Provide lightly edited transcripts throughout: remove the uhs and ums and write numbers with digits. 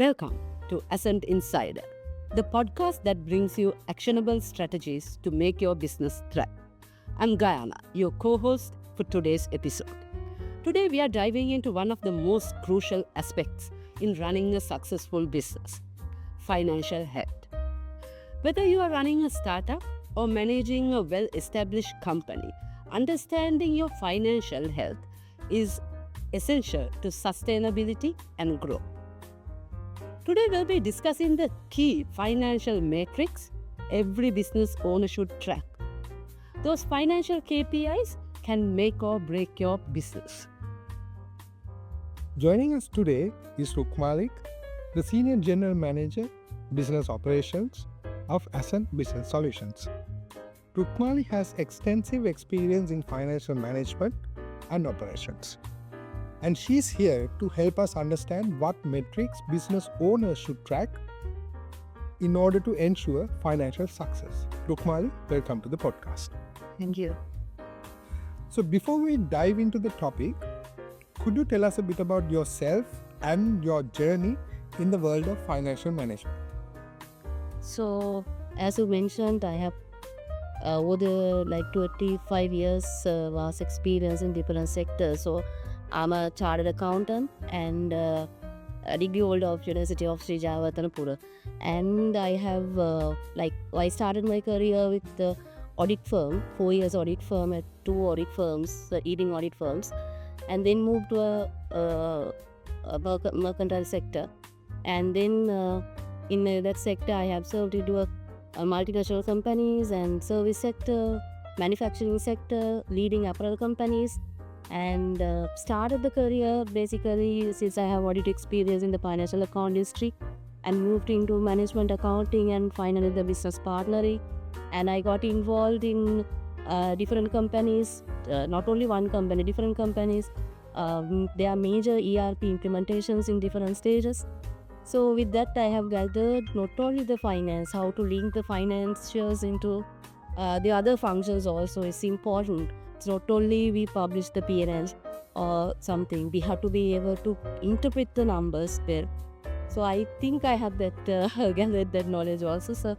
Welcome to Ascent Insider, the podcast that brings you actionable strategies to make your business thrive. I'm Gayana, your co-host for today's episode. Today we are diving into one of the most crucial aspects in running a successful business: financial health. Whether you are running a startup or managing a well-established company, understanding your financial health is essential to sustainability and growth. Today we'll be discussing the key financial metrics every business owner should track. Those financial KPIs can make or break your business. Joining us today is Rukmali, the Senior General Manager, Business Operations of Ascent Business Solutions. Rukmali has extensive experience in financial management and operations. And she's here to help us understand what metrics business owners should track in order to ensure financial success. Rukmali, welcome to the podcast. Thank you. So before we dive into the topic, could you tell us a bit about yourself and your journey in the world of financial management? So, as you mentioned, I have over the 25 years vast experience in different sectors. So, I'm a chartered accountant and a degree holder of University of Sri Jayawardenepura. And I have I started my career with the audit firm, 4 years audit firm at 2 audit firms, leading audit firms, and then moved to a mercantile sector. And then in that sector, I have served into a multinational companies and service sector, manufacturing sector, leading apparel companies, and started the career basically since I have audit experience in the financial account industry, and moved into management accounting and finally the business partnering. And I got involved in different companies, not only one company, different companies. There are major ERP implementations in different stages. So with that, I have gathered not only the finance, how to link the financials into the other functions also is important. It's not only we publish the P&L or something, we have to be able to interpret the numbers there. So I think I have that gathered that knowledge also. So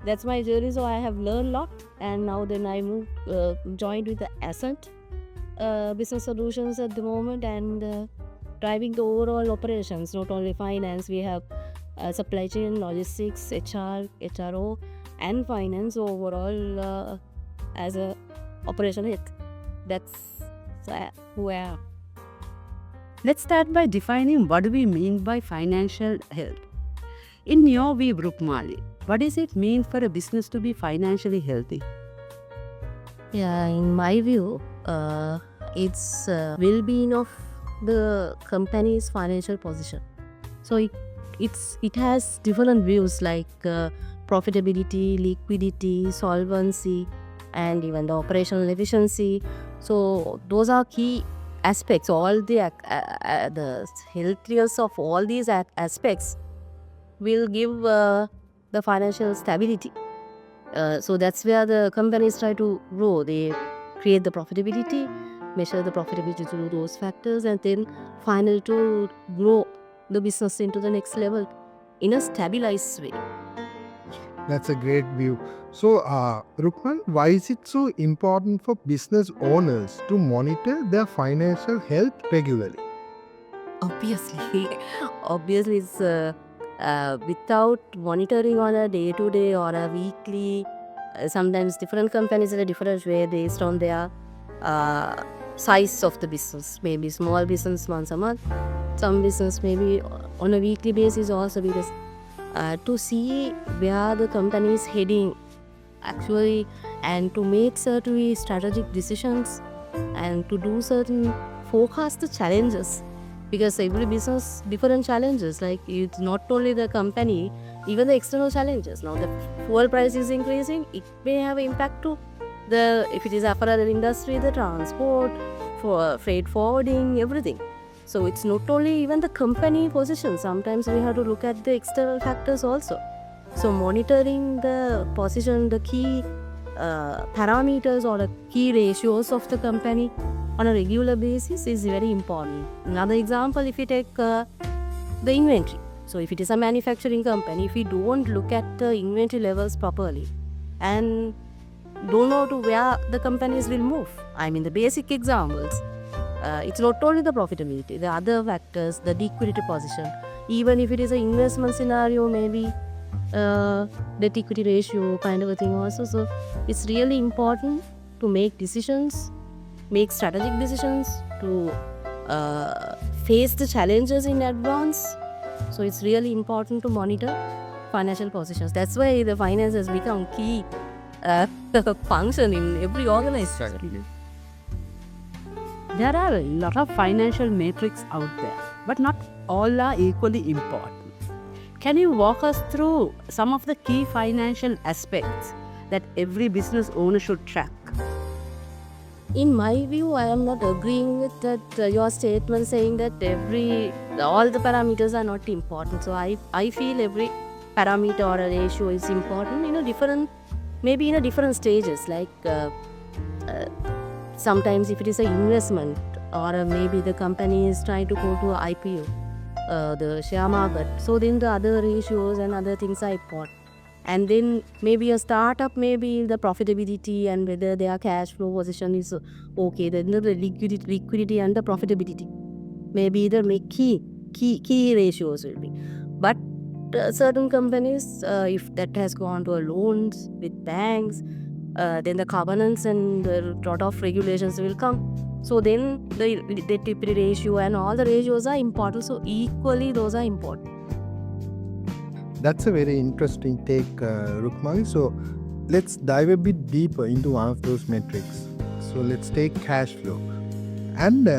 that's my journey. So I have learned a lot, and now then I joined with the Ascent Business Solutions at the moment, and driving the overall operations, not only finance. We have supply chain, logistics, HR, HRO, and finance overall as a operation head. That's who I am. Let's start by defining what do we mean by financial health. In your view, Rukmali, what does it mean for a business to be financially healthy? Yeah, in my view, it's well-being of the company's financial position. So it has different views like profitability, liquidity, solvency, and even the operational efficiency. So those are key aspects. All the healthiest of all these aspects will give the financial stability. So that's where the companies try to grow. They create the profitability, measure the profitability through those factors, and then finally to grow the business into the next level in a stabilized way. That's a great view. So, Rukman, why is it so important for business owners to monitor their financial health regularly? Obviously, it's without monitoring on a day-to-day or a weekly, sometimes different companies in a different way based on their size of the business. Maybe small business once a month, some business maybe on a weekly basis also, because to see where the company is heading actually, and to make certain strategic decisions and to do certain forecast the challenges, because every business different challenges, like it's not only the company, even the external challenges. Now the fuel price is increasing, it may have impact to the, if it is apparel industry, the transport, for freight forwarding, everything. So it's not only even the company position, sometimes we have to look at the external factors also. So monitoring the position, the key parameters or the key ratios of the company on a regular basis is very important. Another example, if you take the inventory. So if it is a manufacturing company, if we don't look at the inventory levels properly and don't know to where the companies will move. I mean, the basic examples, it's not only the profitability, the other factors, the liquidity position. Even if it is an investment scenario, maybe debt equity ratio kind of a thing also. So it's really important to make decisions, make strategic decisions, to face the challenges in advance. So it's really important to monitor financial positions. That's why the finance has become key function in every organization. There are a lot of financial metrics out there, but not all are equally important. Can you walk us through some of the key financial aspects that every business owner should track? In my view, I am not agreeing with that your statement saying that all the parameters are not important. So I feel every parameter or a ratio is important in a different, maybe in a different stages. Like sometimes if it is an investment or maybe the company is trying to go to a IPO, the share market. So then the other ratios and other things are important. And then maybe a startup, maybe the profitability and whether their cash flow position is okay. Then the liquidity and the profitability maybe the key ratios will be. But certain companies, if that has gone to a loans with banks, then the governance and the lot of regulations will come. So then the debt equity ratio and all the ratios are important. So equally those are important. That's a very interesting take, Rukmali. So let's dive a bit deeper into one of those metrics. So let's take cash flow. And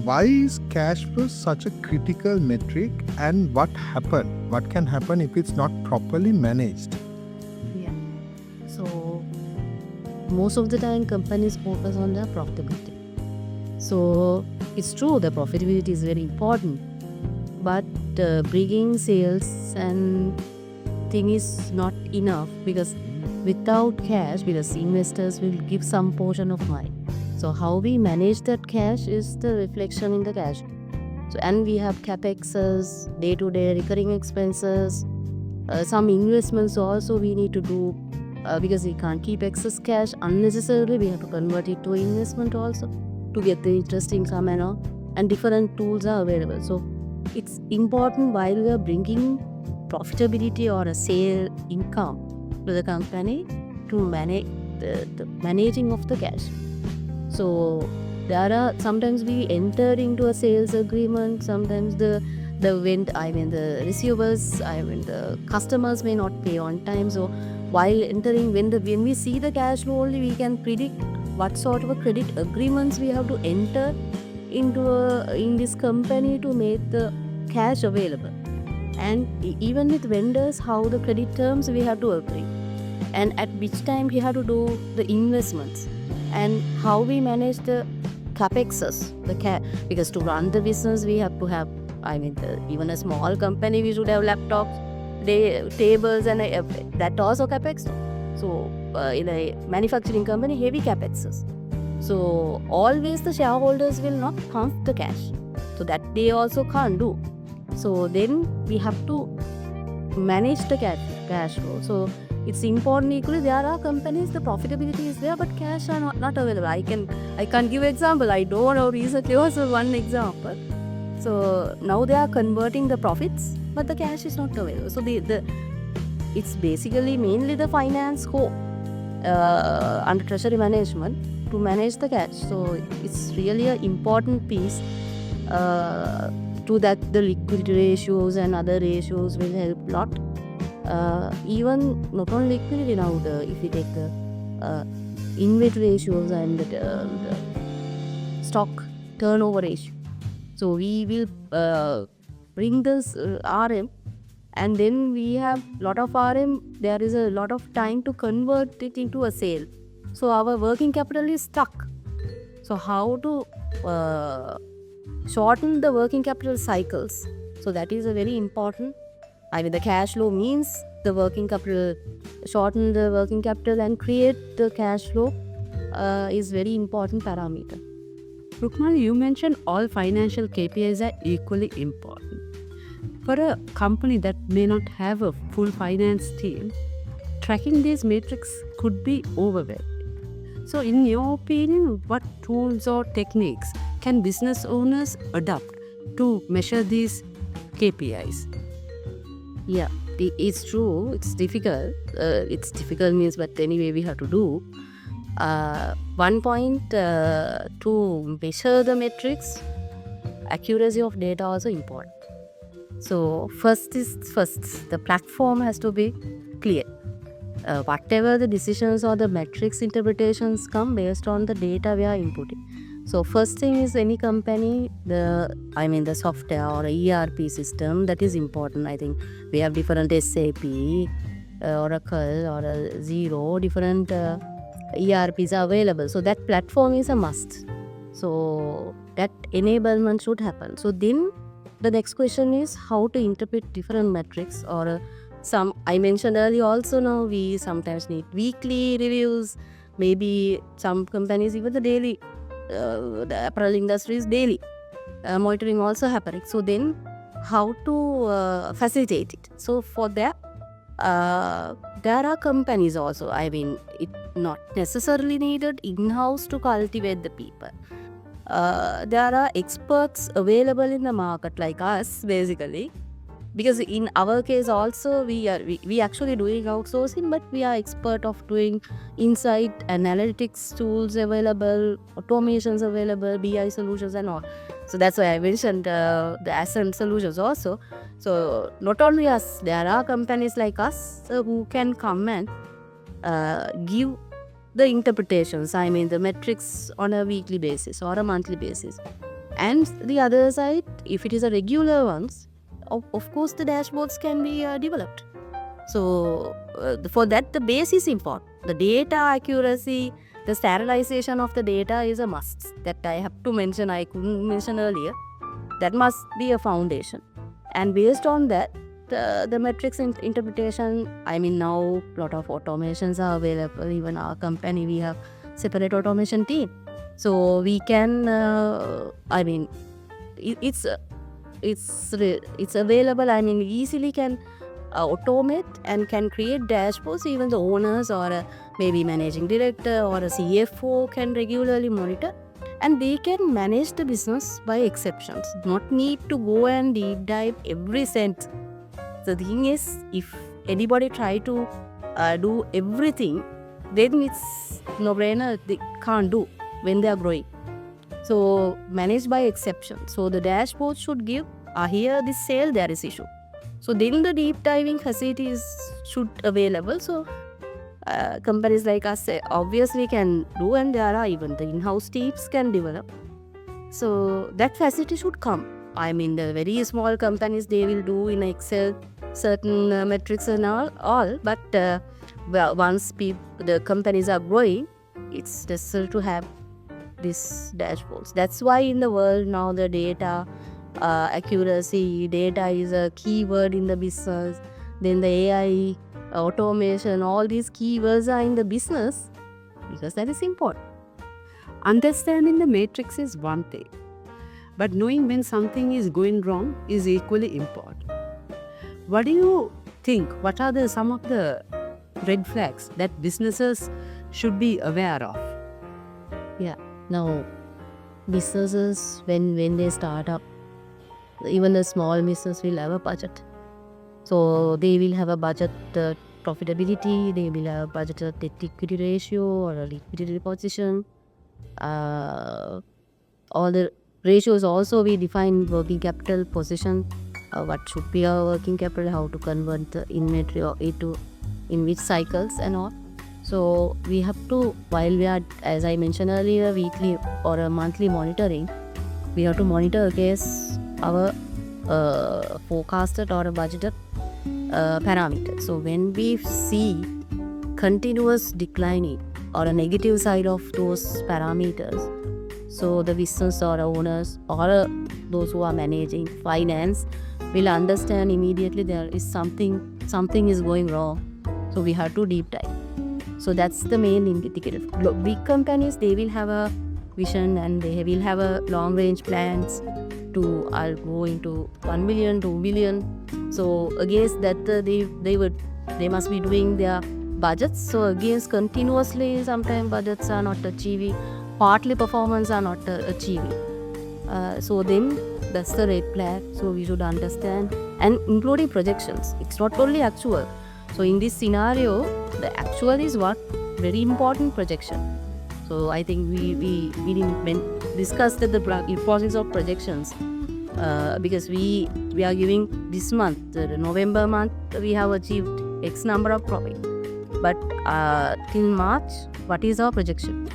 why is cash flow such a critical metric, and what can happen if it's not properly managed? Yeah. So most of the time companies focus on their profitability. So it's true the profitability is very important, but bringing sales and thing is not enough, because without cash, because investors will give some portion of money. So how we manage that cash is the reflection in the cash. So and we have capexes, day-to-day recurring expenses, some investments also we need to do, because we can't keep excess cash unnecessarily. We have to convert it to investment also to get the interest income and all. And different tools are available. So it's important while we are bringing profitability or a sale income to the company to manage the managing of the cash. So there are sometimes we enter into a sales agreement. Sometimes the receivables, the customers may not pay on time. So while entering, when we see the cash flow only, we can predict what sort of a credit agreements we have to enter into in this company to make the cash available. And even with vendors, how the credit terms we have to agree, and at which time we have to do the investments, and how we manage the capexes, because to run the business we have to have, even a small company we should have laptops, tables, and that also capex. So in a manufacturing company, heavy capexes. So always the shareholders will not pump the cash, so that they also can't do. So then we have to manage the cash flow. So it's important equally. There are companies the profitability is there, but cash are not available. I can't give example. I don't know. Recently also one example. So now they are converting the profits, but the cash is not available. So it's basically mainly the finance under treasury management to manage the cash. So it's really an important piece to that. The liquidity ratios and other ratios will help a lot. Even not only liquidity now, if we take the inventory ratios and the stock turnover ratio. So we will bring this RM, and then we have lot of RM. There is a lot of time to convert it into a sale. So our working capital is stuck. So how to shorten the working capital cycles? So that is a very important. The cash flow means the working capital, shorten the working capital and create the cash flow is very important parameter. Rukmali, you mentioned all financial KPIs are equally important. For a company that may not have a full finance team, tracking these metrics could be overwhelming. So, in your opinion, what tools or techniques can business owners adopt to measure these KPIs? Yeah, it's true. It's difficult. It's difficult means, but anyway, we have to do. One point to measure the metrics, accuracy of data also important. So first is first, the platform has to be clear. Whatever the decisions or the metrics interpretations come based on the data we are inputting. So first thing is any company, the software or a ERP system, that is important. I think we have different SAP, Oracle or Zero, different ERPs are available. So that platform is a must. So that enablement should happen. So then the next question is how to interpret different metrics or some I mentioned earlier also. Now we sometimes need weekly reviews, maybe some companies even the daily, the apparel industry is daily monitoring also happening. So then how to facilitate it? So for that there are companies also, it not necessarily needed in-house to cultivate the people. There are experts available in the market like us basically, because in our case also we actually doing outsourcing, but we are expert of doing insight analytics tools available, automations available, BI solutions and all. So that's why I mentioned the Ascent Solutions also. So not only us, there are companies like us who can come and give the interpretations, the metrics on a weekly basis or a monthly basis. And the other side, if it is a regular ones, of course the dashboards can be developed. So for that the base is important. The data accuracy, the standardization of the data is a must. That I have to mention, I couldn't mention earlier. That must be a foundation. And based on that, the metrics interpretation, now a lot of automations are available. Even our company, we have separate automation team. So we can, it's available. Easily can automate and can create dashboards. Even the owners or maybe managing director or a CFO can regularly monitor, and they can manage the business by exceptions. Not need to go and deep dive every cent. The thing is, if anybody try to do everything, then it's no-brainer. They can't do when they are growing. So managed by exception. So the dashboard should give, here this sale, there is issue. So then the deep diving facilities should available. So companies like us obviously can do, and there are even the in-house teams can develop. So that facility should come. The very small companies, they will do in Excel certain metrics and all. But once the companies are growing, it's necessary to have these dashboards. That's why in the world now the data accuracy, data is a key word in the business. Then the AI, automation, all these keywords are in the business because that is important. Understanding the matrix is one thing, but knowing when something is going wrong is equally important. What do you think? What are some of the red flags that businesses should be aware of? Yeah. Now, businesses, when they start up, even the small business will have a budget. So they will have a budget profitability, they will have a budget debt equity ratio or a liquidity position. All the ratios also we define working capital position, what should be our working capital, how to convert the inventory or into in which cycles and all. So we have to, while we are, as I mentioned earlier, weekly or a monthly monitoring, we have to monitor against our forecasted or a budgeted parameter. So when we see continuous declining or a negative side of those parameters, so the business or owners or those who are managing finance will understand immediately there is something is going wrong. So we have to deep dive. So that's the main indicator. Big companies, they will have a vision and they will have a long range plans. I'll go into 1 million, 2 million. So against that, they must be doing their budgets. So against continuously, sometimes budgets are not achieving, partly performance are not achieving. So then that's the red flag. So we should understand, and including projections. It's not only actual. So in this scenario, the actual is what very important projection. So I think we didn't discuss the importance of projections because we are giving this month, the November month, we have achieved X number of profit. But till March, what is our projection?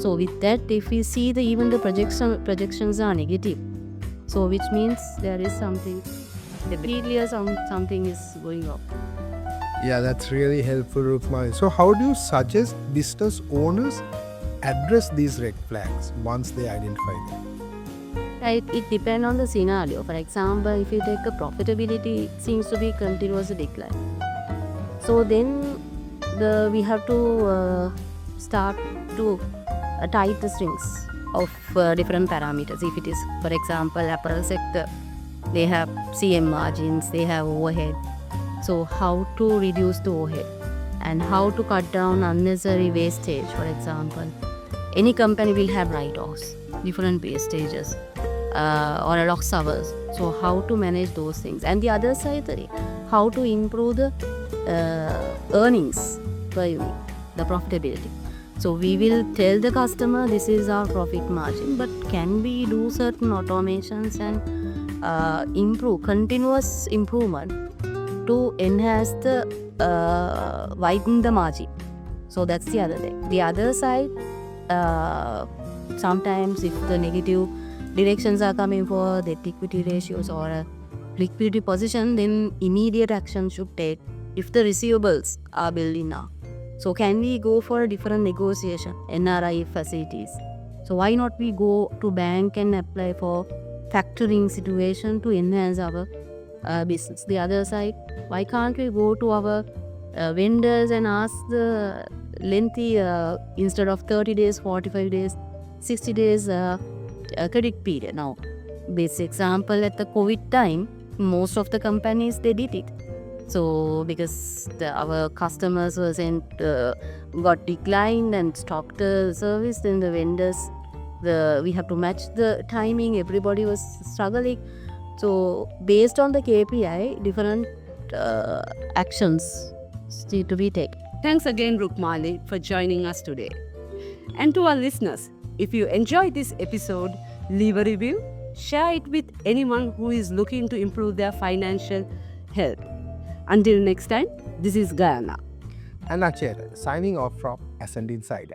So with that, if we see even the projections are negative, so which means there is something, definitely something is going on. Yeah, that's really helpful, Rukmali. So how do you suggest business owners address these red flags once they identify them? It depends on the scenario. For example, if you take a profitability, it seems to be continuous decline. So then we have to start to tight the strings of different parameters. If it is, for example, apparel sector, they have CM margins, they have overhead. So how to reduce the overhead and how to cut down unnecessary wastage, for example. Any company will have write-offs, different wastages or loss hours. So how to manage those things. And the other side, how to improve the earnings per unit, the profitability. So we will tell the customer this is our profit margin, but can we do certain automations and improve, continuous improvement to enhance the widen the margin. So that's the other thing. The other side, sometimes if the negative directions are coming for the equity ratios or a liquidity position, then immediate action should take if the receivables are building now. So can we go for a different negotiation, NRI facilities? So why not we go to bank and apply for factoring situation to enhance our business? The other side, why can't we go to our vendors and ask the lengthy instead of 30 days, 45 days, 60 days credit period? Now, this example at the COVID time, most of the companies they did it. So because our customers got declined and stopped the service, then the vendors, we have to match the timing. Everybody was struggling. So based on the KPI, different actions need to be taken. Thanks again, Rukmali, for joining us today. And to our listeners, if you enjoyed this episode, leave a review, share it with anyone who is looking to improve their financial health. Until next time, this is Gayana And Achela, signing off from Ascent Insider.